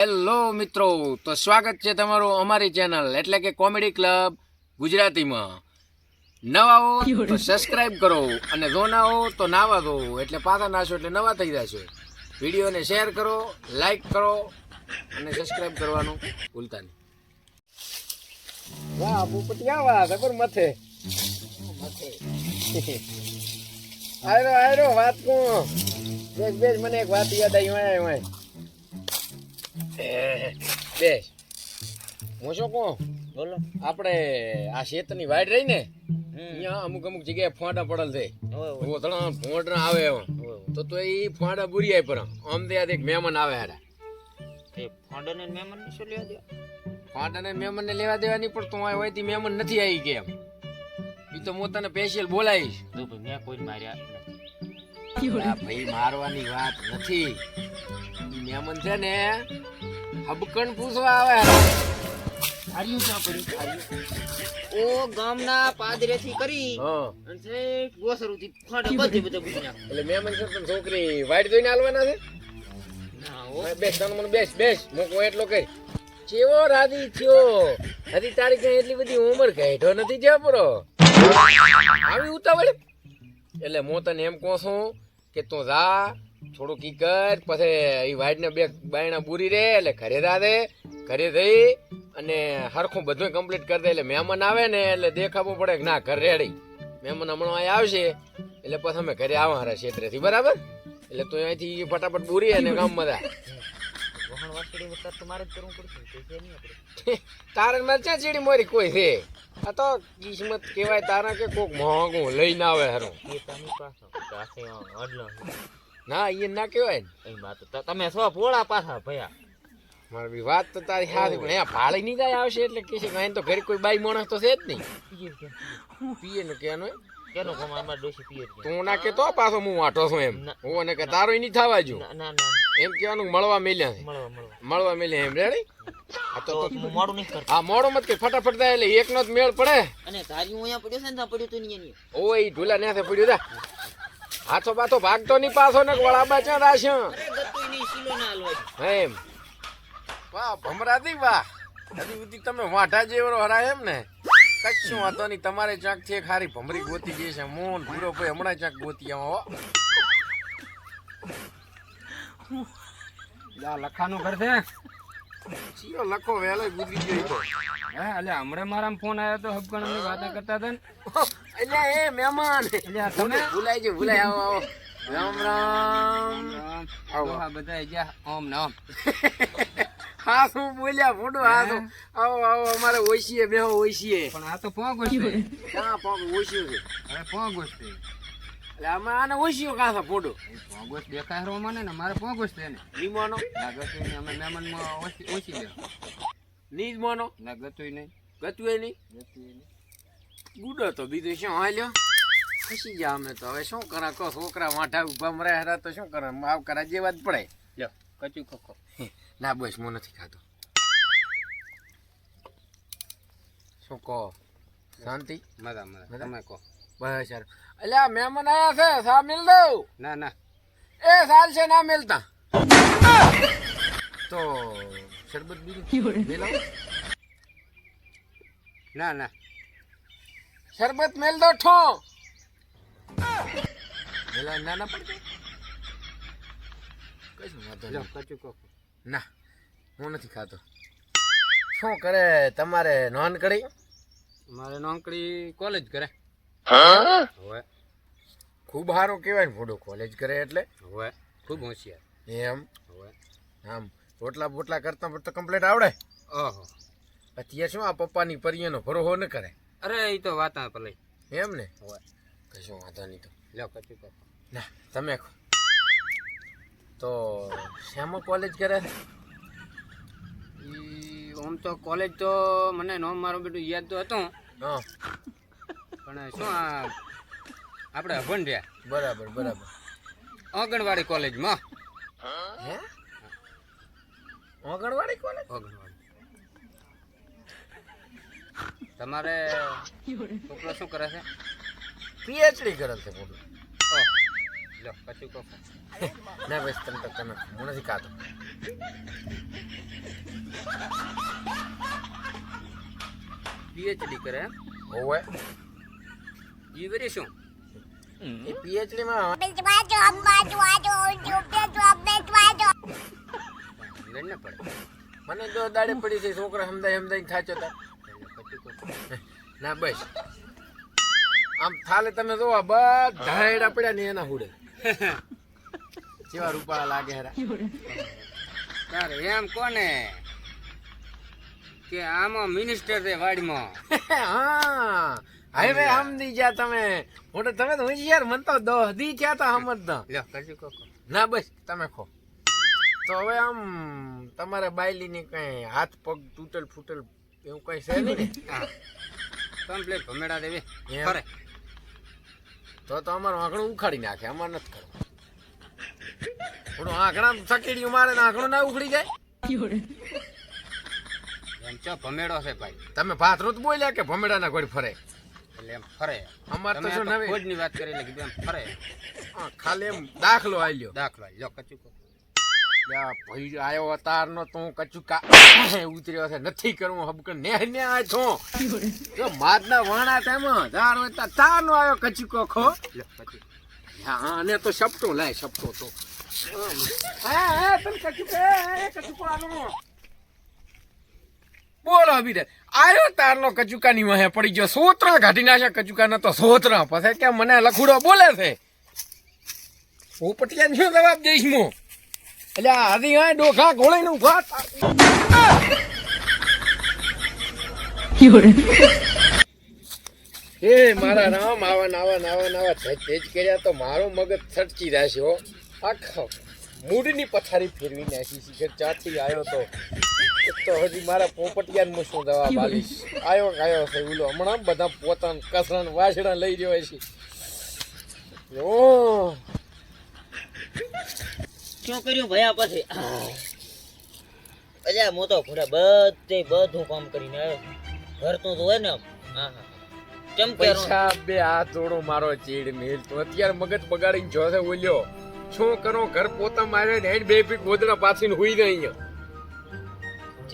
Hello મિત્રો, તો સ્વાગત છે તમારું અમારી ચેનલ એટલે કે કોમેડી ક્લબ ગુજરાતીમાં. નવા હો તો સબસ્ક્રાઈબ કરો અને જો ના હો તો નાવા દો, એટલે પાછા નાશો એટલે નવા થઈ જશે. વિડીયોને શેર કરો, લાઈક કરો અને સબસ્ક્રાઈબ કરવાનું ભૂલતા નહીં. વાહ ભૂપતિ આવા જબર મથે આયરો વાત કો બેસ મને એક વાત યાદ આવી હોય બેસ. હું શું કહું, બોલો. આપણે આ શેતની વાડ રહી ને અહીંયા અમુક જગ્યાએ ફોંડા પડેલ છે, ફોંડા આવે તો એ ફોંડા બુરી પર આમ ત્યાં એક મહેમાન આવે હારા. ફોંડાને મહેમાન શું લેવા દે? ફોંડાને મહેમાન ને લેવા દેવા નહીં, પણ તું હોય તે મહેમાન નથી આવી કેમ એ તો હું તને સ્પેશિયલ બોલાવીશ. મેં કોઈ માર્યા ભાઈ મારવાની વાત નથી, મહેમાન છે ને હબકણ પૂછવા આવે. હાર્યું ક્યાં પડ્યું? ઓ ગામના પાદરેથી કરી અને છેક ગોસરુથી ફોંડા બધા પૂછી નાખ. એટલે મહેમાન છે તને છોકરી વાઈટ જોઈને હાલવાના છે. બેસ તને મને બેસ મૂકો એટલો કઈ ચેવો રાજી થયો. હજી તારી કઈ એટલી બધી ઉંમર કાઢો નથી જ્યાં પરો આવી ઉતાવળ. એટલે હું તને એમ કહું છું કે તું જા થોડુંક ઈ કર, પછી એ વાઈડ ને બે બાયણા બુરી રે એટલે ઘરે રાધે, ઘરે જઈ અને હરખું બધું કમ્પ્લીટ કરી દે. એટલે મહેમાન આવે ને એટલે દેખાવું પડે કે ના ઘર રેડી મહેમાન હમણાં અહીં આવશે એટલે પછી અમે ઘરે આવા હારા ક્ષેત્રેથી, બરાબર? એટલે તું અહીંથી ફટાફટ બુરી અને ગામમાં જા. તારે મારે ક્યાં ચીડી મોરી કોઈ છે? આ તો કિસ્મત કહેવાય તારા કે કોક મોંઘું લઈને આવે હારું. ના એ ના કહેવાય ને. તમે સો પોળા પાછા ભયા. મારી વાત તો તારી સારી, પણ અહીંયા ભાડે નહીં જાય આવશે એટલે કે છે અહીં તો ઘરે કોઈ બાઈ માણસ તો છે જ નહીં. પીએ ને કેનું કેનો કોમ અમાર ડોસી પીએ છે. તું ના કે તો પાછો હું વાંટો છું એમ. હું ને કે તારો નહીં થવા જો ના એમ કહેવાનું મળવા મેલ્યા છે, મળવા મેલ્યા એમ રેડી. આ તો મોડું નહીં કરતો. હા મોડું મત કે ફટાફટ જાય એટલે એકનો જ મેળ પડે. અને તારી હું અહીંયા પડ્યો છે ને ત્યાં પડ્યું તો નહીં એની. ઓય ઢોલા ન્યાસે પડ્યું જા. હાથો બાથો ભાગતો નહીં પાછો ને વળાબા ચા રાશ્યો ગતું નહીં શીલો ના હાલવા. એમ વાહ ભમરાતી વાહ. હજી સુધી તમે વાંઢા જેવરો હરાય એમ ને કશું વાંધો નહીં. તમારે ચાક થી એક હારી ભમરી ગોતી ગઈ છે. મોન ભૂરો ભાઈ હમણાં ચાક ગોતી આવો. લખાનું ઘર છે ચીરો લખો વેલો ગુજરી ગયો તો. હે એટલે હમણાં મારા ફોન આવ્યો તો હબકણની વાતો કરતા હતા ને. એટલે એ મહેમાન તમે ભૂલાઈ જો ભૂલાઈ આવો આવો. રામ રામ. આવો આ બધા ગયા ઓમ ને ઓમ. હા શું બોલ્યા ફોટો? હા તો આવો આવો અમારે ઓછીએ બેહો ઓછીએ. પણ આ તો પોગોશ છે. ક્યાં પગ ઓછ્યું છે? હવે પોગોશ છે એટલે આમાં આને ઓછીઓ કાં ફોટો પોગોશ દેખાય રો મને ને મારે પોગોશ છે ને રીમાનો લાગતું નહીં. અમે મહેમાનમાં ઓછી દે નીજ મોનો ના ગતું નહીં ગતું નહીં ગુડો તો બીજું શું હાલ્યો ખસી ગયા અમે તો. હવે શું કરા કહો, છોકરા વાંઢા ઉભા મરાય હરા તો શું કરે, આવ કરા જેવા જ પડે. લ્યો કચું ખોખો. ના બસ હું નથી ખાતો. શું કહો? શાંતિ? મજા મજા તમે કહો. બસ યાર. એટલે આ મહેમાન આયા છે, સા મિલ દઉં? ના ના એ સાલ છે ના મિલતા તો શરબત બીજું મેલાવો. ના ના શરબત મેલ દો ઠો મેલા ના ના પડતો કશું વાંધો લ્યો નહીં. કચું ખોખો. ના હું નથી ખાતો. શું કરે તમારે નોનકડી? મારે નોકરી કોલેજ કરે. હવે ખૂબ સારું કહેવાય ને ફોટો કોલેજ કરે એટલે. હવે ખૂબ હોશિયાર. એમ હવે આમ રોટલા બોટલા કરતા પડતા કમ્પ્લીટ આવડે? ઓહો અત્યારે શું આ પપ્પાની પરિયનો ભરોહો ન કરે અરે એ તો વાતા પલઈ. એમ ને? હવે કશું વાંધો નહીં. તો લ્યો કચું ખોખો. ના તમે કહો. તો શેમાં કોલેજ કરે? આમ તો કોલેજ તો મને નામ મારું બેટું યાદ તો હતું હા પણ શું આ આપણે અભણ રહ્યા બરાબર બરાબર. આંગણવાડી કોલેજમાં. હે આંગણવાડી કોલેજ? આંગણવાડી. તમારે છોકરો શું કરે છે? પીએચડી કરે છે ફોટો. ઓહ લો કચું કહો. ના બસ તમે હું નથી ખાતો. પીએચડી કરે એમ? ઓવે ઈ વરી શું? એ પીએચડી માં લડ ન પડે. મને જો દાડે પડી છે છોકરા સમજાઈ થાચો તા ના બસ આમ થાલે તમે જોવા બધા હેડા પડ્યા ને એના હુડે કેવા રૂપાળા લાગે હેરા તારે એમ કોને કે આમાં મિનિસ્ટર છે વાડીમાં. હા હવે સમજી ગયા તમે મોટો તમે તો યાર મન તો 10 દી થયા તા સમજતા લ્યો કરજો કોકો. ના બસ તમે ખો તો હવે આમ તમારે બાયલી ની કઈ હાથ પગ તૂટલ ફૂટલ એવું કઈ છે નહીં ને? હા કમ્પ્લીટ ભમેડા દેવી એમ? ફરે. તો અમારું આંકડું ઉખાડી નાખે અમારે નથી કરવું થોડું આંકડા સકેડીયું મારે ને આંકડું ના ઉખડી જાય. એમ ચો ભમેડો છે ભાઈ, તમે ભાતરું જ બોલ્યા કે ભમેડા ના ગોળ ફરે? એટલે એમ ફરે. અમારે તો તમે શું આ તો નવી ખોજની વાત કરી એટલે કીધું એમ ફરે. હા, ખાલી એમ દાખલો આલ્યો દાખલો લ્યો કચું કો. ભાઈ આયો અતારનો તો હું કચુકા ઉતર્યો છે નથી કરવું હબકર ને ને આ છો જો માદના વાણા તેમાં ધાર હોય તો તારનો આયો કચુકો ખો. લ્યો કચું. હા અને તો સપટો લાય સપટો તો હા તને કચુકો આનો બોલો અભી આયો તારનો કચુકાની વાહે પડી ગયો સોતરા કાઢી નાખ્યા કચુકાના તો સોતરા પછી કે મને લખુડો બોલે છે હું પટિયાને શું જવાબ દઈશ હું એટલે આધી હા ડોખા ઘોળીને ઉભા એ મારા રામ આવા તેજ કર્યા તો મારું મગજ છટકી જશે હો આખા મૂડની પથારી ફેરવી નાખી શિખર ચાટી આવ્યો તો એક તો હજી મારા પોપટિયાને શું જવાબ આલીશ આયો છે ઓલો હમણાં બધા પોતાનું કસરણ વાસણા લઈ રહ્યો છે ઓ શું કર્યું ભયા પછી અલ્યા હું તો ઘોડા બધું કામ કરીને આવ્યો ઘર તો હોય ને આમ. હા હા કેમ કે પૈસા બે હાથ જોડો મારો ચીડ મેલ તો અત્યારે મગજ બગાડીને જોશે ઓલ્યો શું કરો ઘર પોતા મારે ને બે પીક ગોદડા પાછીને હુઈ ગઈ અહીંયા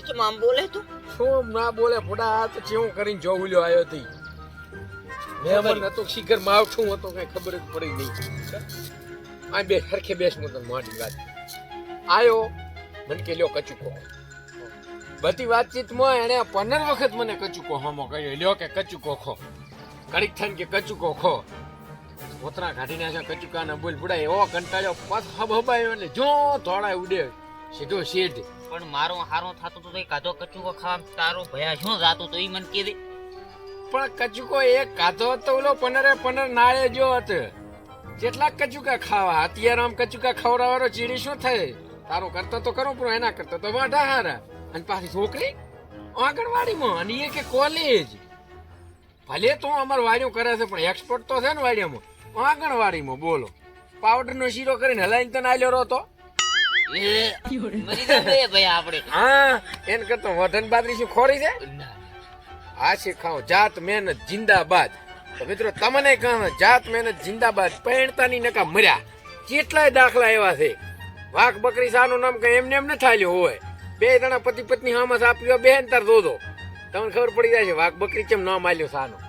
ચમ આમ બોલે તું શું ના બોલે ફોડા હાથ ચેવું કરીને જો ઓલ્યો આવ્યો તી મેમન હતો શિખર માવઠું હતો કઈ ખબર જ પડી નહીં આ બે હરખે બેસ હું તને મારી વાત આયો મને કે લ્યો કચુકો બધી વાતચીતમાં એને 15 વખત મને કચુકો હમો કહ્યો લ્યો કે કચુકો ખો કડીક થઈને કે કચુકો ખો પોતરા કાઢી નાખ્યા કચુકાના બોલ પુડા એવો કંટાળ્યો પાછ હબાયો એટલે જો ધોળાય ઉડે સીધો શેઠ પણ મારો હારો થાતો તો કાધો કચુકો ખાવા તારો ભયા શું જાતો તો ઈ મને કે દે પણ કચુકો એક કાધો તો ઓલો 15 નાળે જો હતો કેટલાક કચુકા ખાવા અત્યારે આમ કચુકા ખવડાવવાનો ચીડી શું થાય તારો કરતો તો કરો પણ એના કરતો તો વાઢા હારા અને પાછી છોકરી આંગણવાડીમાં અને એ કે કોલેજ ભલે તો અમાર વાડીઓ કરે છે પણ એક્સપર્ટ તો છે ને વાડીઓમાં આંગણવાડીમાં બોલો પાવડરનો શીરો કરીને હલાઈને તને આલ્યો રહો તો મરી જશે ભયા આપણે હા એને કરતો વઢન બાદરી શું ખોરી છે આ છે ખાઓ જાત મહેનત જિંદાબાદ તો મિત્રો તમને કહો જાત મહેનત જિંદાબાદ પહેણતાની નકા મર્યા કેટલાય દાખલા એવા છે વાઘ બકરી સાનું નામ કઈ એમને એમ ન થાલ્યો હોય બે જણા પતિ પત્ની હામસ આપ્યો બેન તાર દોધો તમને ખબર પડી જાય છે વાઘ બકરી કેમ નામ આલ્યો સાનું